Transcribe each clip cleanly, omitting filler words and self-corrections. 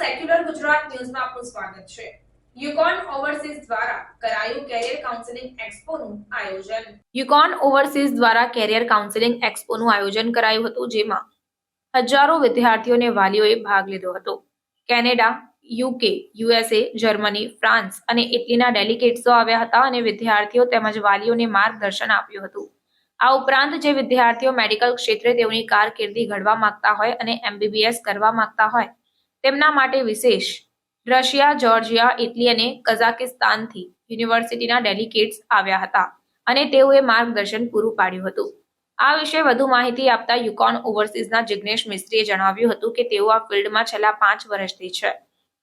Secular Gujarat ન્યૂઝમાં આપનું સ્વાગત છે। યુકોન ઓવરસીઝ દ્વારા કરાયું કેરિયર કાઉન્સેલિંગ એક્સપોનું આયોજન। યુકોન ઓવરસીઝ દ્વારા કેરિયર કાઉન્સેલિંગ એક્સપોનું આયોજન કરાયું હતું, જેમાં હજારો વિદ્યાર્થીઓને વાલીઓએ ભાગ લીધો હતો। Canada, UK, USA, Germany, France અને ઇટલીના ડેલિગેટ્સો આવ્યા હતા અને વિદ્યાર્થીઓ તેમજ વાલીઓને માર્ગદર્શન આપ્યું હતું। આ ઉપરાંત જે વિદ્યાર્થીઓ મેડિકલ ક્ષેત્રે તેઓની કારકિર્દી ઘડવા માંગતા હોય અને MBBS કરવા માંગતા હોય તેમના માટે વિશેષ રશિયા, જોર્જિયા, ઇટલી અને કઝાકિસ્તાનથી યુનિવર્સિટીના ડેલિગેટ્સ આવ્યા હતા અને તેઓએ માર્ગદર્શન પૂરું પાડ્યું હતું। આ વિશે વધુ માહિતી આપતા યુકોન ઓવરસીઝના જિગ્નેશ મિસ્ત્રીએ જણાવ્યું હતું કે તેઓ આ ફિલ્ડમાં છેલ્લા 5 વર્ષથી છે।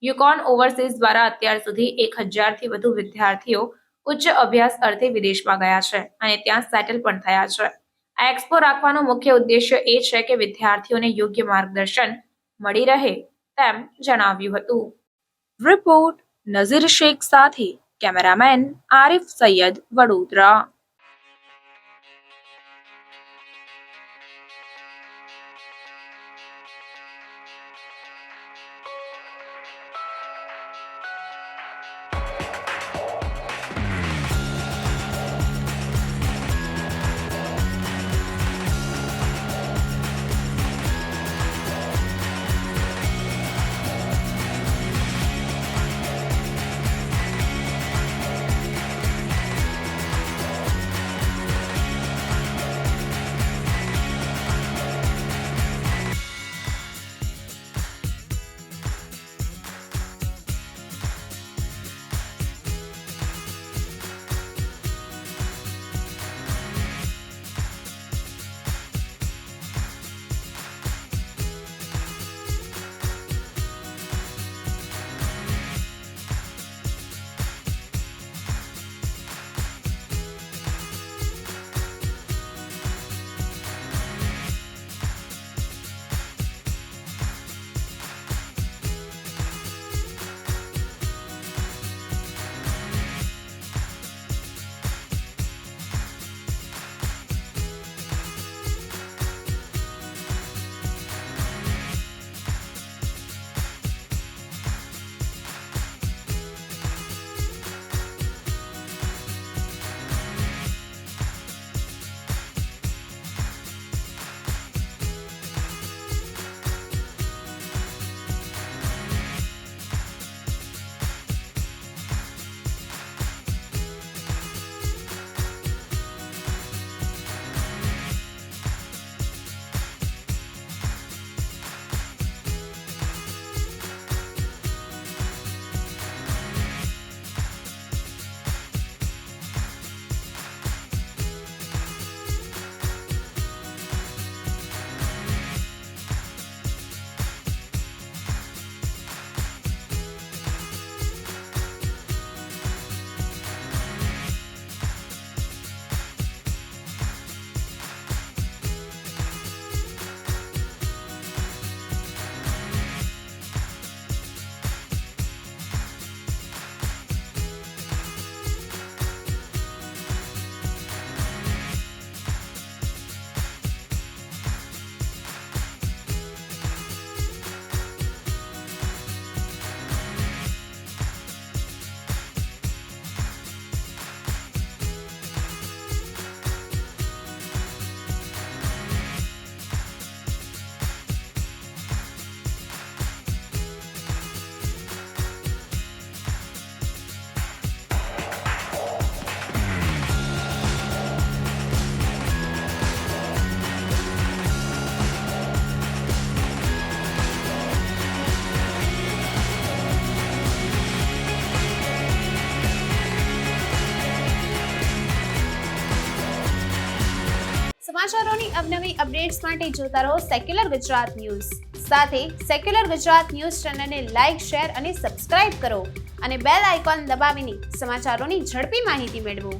યુકોન ઓવરસીઝ દ્વારા અત્યાર સુધી 1000થી વધુ વિદ્યાર્થીઓ ઉચ્ચ અભ્યાસ અર્થે વિદેશમાં ગયા છે અને ત્યાં સેટલ પણ થયા છે। આ એક્સપો રાખવાનો મુખ્ય ઉદ્દેશ્ય એ છે કે વિદ્યાર્થીઓને યોગ્ય માર્ગદર્શન મળી રહે તેમ જણાવ્યું હતું। રિપોર્ટ નઝીર શેખ સાથે કેમેરામેન આરિફ સૈયદ, વડોદરા। સમાચારોની અવનવી અપડેટ્સ માટે જોતા રહો સેક્યુલર ગુજરાત ન્યૂઝ। સાથે સેક્યુલર ગુજરાત ન્યૂઝ ચેનલને લાઇક, શેર અને સબસ્ક્રાઇબ કરો અને બેલ આઇકોન દબાવીને સમાચારોની ઝડપી માહિતી મેળવો।